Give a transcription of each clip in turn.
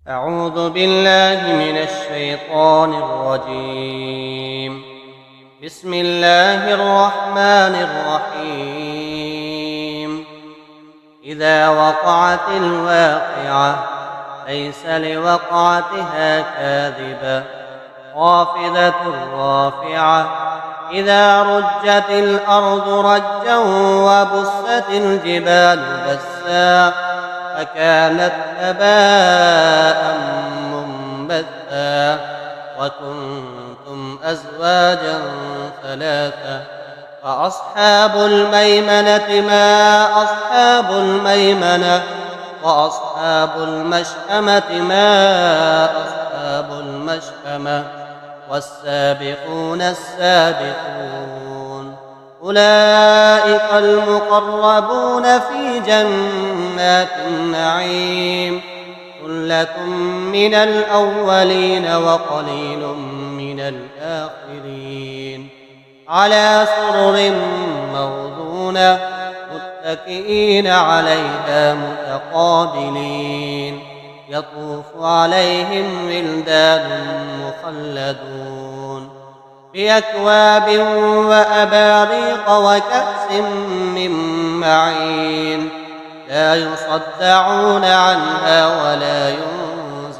أعوذ بالله من الشيطان الرجيم. بسم الله الرحمن الرحيم. إذا وقعت الواقعة ليس لوقعتها كاذبة خافضة رافعة إذا رجت الأرض رجا وبست الجبال بسا فكانت هباء منبثا وكنتم أزواجا ثلاثة فأصحاب الميمنة ما أصحاب الميمنة وأصحاب المشأمة ما أصحاب المشأمة والسابقون السابقون أولئك المقربون في جنات النعيم ثلة من الأولين وقليل من الآخرين على سرر موضونة متكئين عليها متقابلين يطوف عليهم ولدان مخلدون بأكواب وأباريق وكأس من معين لا يصدعون عنها ولا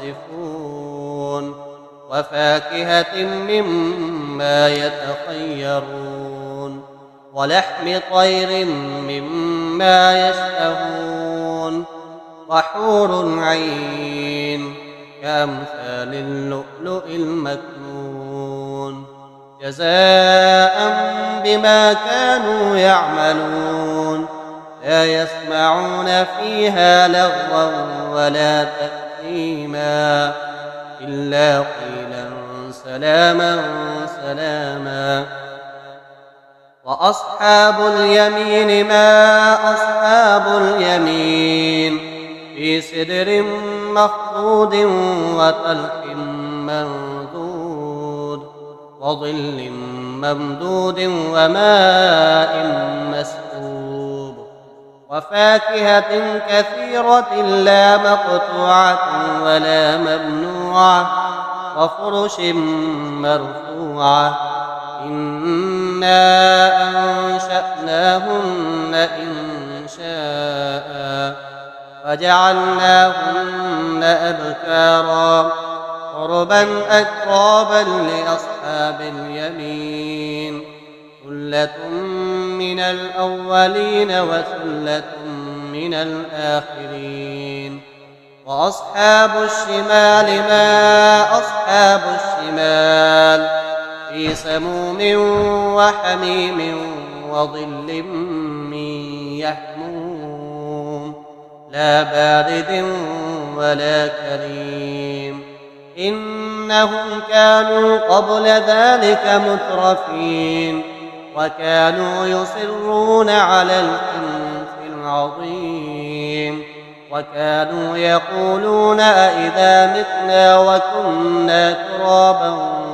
ينزفون وفاكهة مما يتخيرون ولحم طير مما يشتهون وحور عين كأمثال اللؤلؤ المكنون جزاء بما كانوا يعملون لا يسمعون فيها لغوا ولا تأثيما إلا قيلا سلاما سلاما وأصحاب اليمين ما أصحاب اليمين في سدر مخضود وطلح منضود وظل ممدود وماء مسكوب وفاكهة كثيرة لا مقطوعة ولا ممنوعة وفرش مرفوعة إنا أنشأناهن إنشاء وجعلناهن أبكارا عربا أترابا لأصحاب اليمين ثلة من الأولين وثلة من الآخرين وأصحاب الشمال ما أصحاب الشمال في سموم وحميم وظل من يحموم لا بارد ولا كريم إنهم كانوا قبل ذلك مترفين وكانوا يصرون على الحنث العظيم وكانوا يقولون أئذا متنا وكنا ترابا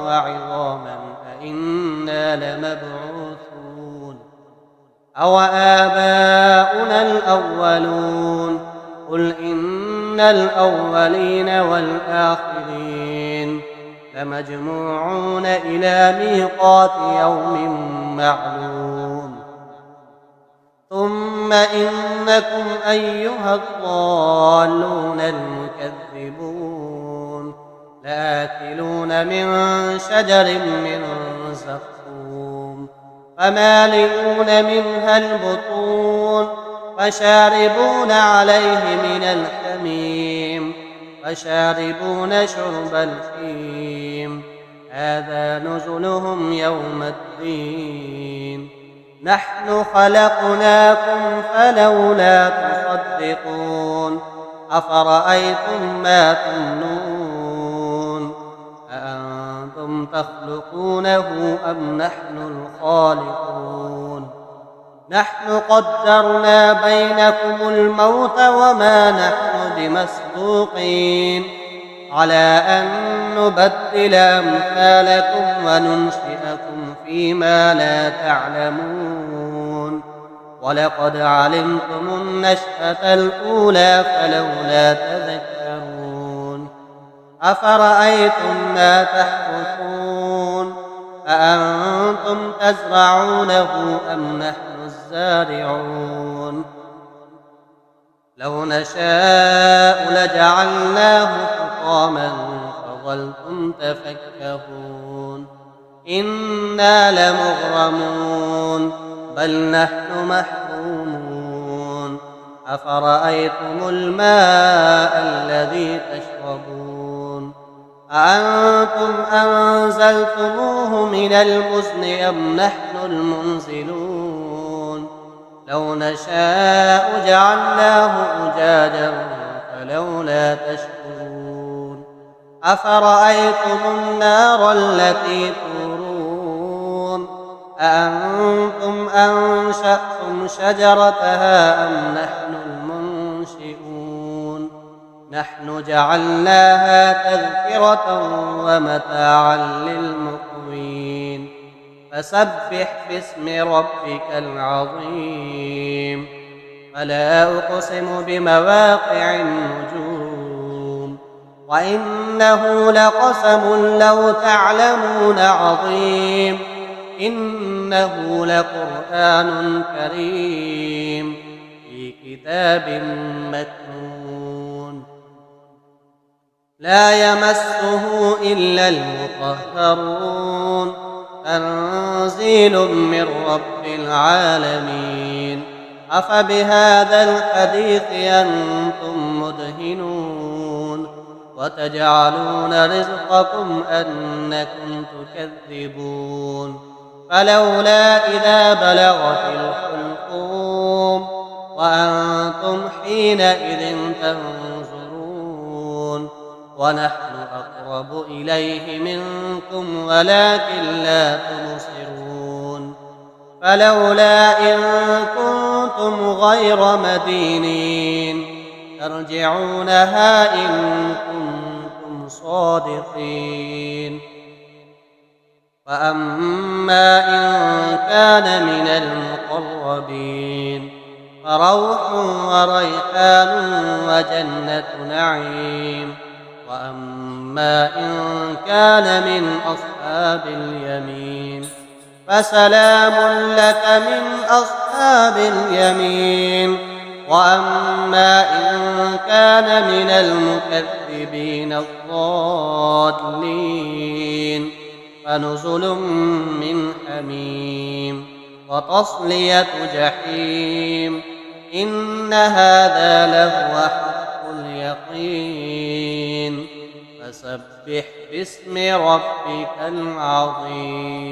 وعظاما أئنا لمبعوثون أو آباؤنا الأولون قل إن الأولين والآخرين لمجموعون إلى ميقات يوم معلوم ثم إنكم أيها الضالون المكذبون لآكلون من شجر من زقوم فمالئون منها البطون فشاربون عليه من الحميم فشاربون شرب الحميم هذا نزلهم يوم الدين نحن خلقناكم فلولا تصدقون أفرأيتم ما تمنون أأنتم تخلقونه أم نحن الخالقون نحن قدرنا بينكم الموت وما نحن بمسبوقين على أن نبدل أمثالكم وننشئكم فيما لا تعلمون ولقد علمتم النشأة الأولى فلولا تذكرون أفرأيتم ما تحرثون أأنتم تزرعونه أم نحن الزارعون لو نشاء لجعلناه حطاما فظلتم تفكهون إنا لمغرمون بل نحن محرومون أفرأيتم الماء الذي تشربون أأنتم أنزلتموه من المزن أم نحن المنزلون لو نشاء جعلناه أجاجا فلولا تشكرون أفرأيتم النار التي تورون أأنتم أنشأتم شجرتها أم نحن المنشئون نحن جعلناها تذكرة ومتاعا للمقوين فسبح باسم ربك العظيم فلا أقسم بمواقع النجوم وإنه لقسم لو تعلمون عظيم إنه لقرآن كريم في كتاب مكنون لا يمسه إلا المطهرون تنزيل من رب العالمين أفبهذا الحديث أنتم مدهنون وتجعلون رزقكم أنكم تكذبون فلولا إذا بلغت الحلقوم وأنتم حينئذ تنظرون ونحن أقرب إليه منكم ولكن لا تبصرون فلولا إن كنتم غير مدينين ترجعونها إن كنتم صادقين فأما إن كان من المقربين فروح وريحان وجنة نعيم وأما إن كان من أصحاب اليمين فسلام لك من أصحاب اليمين وأما إن كان من المكذبين الضالين فنزل من حميم وتصلية جحيم إن هذا لهو حق اليقين فسبح باسم ربك العظيم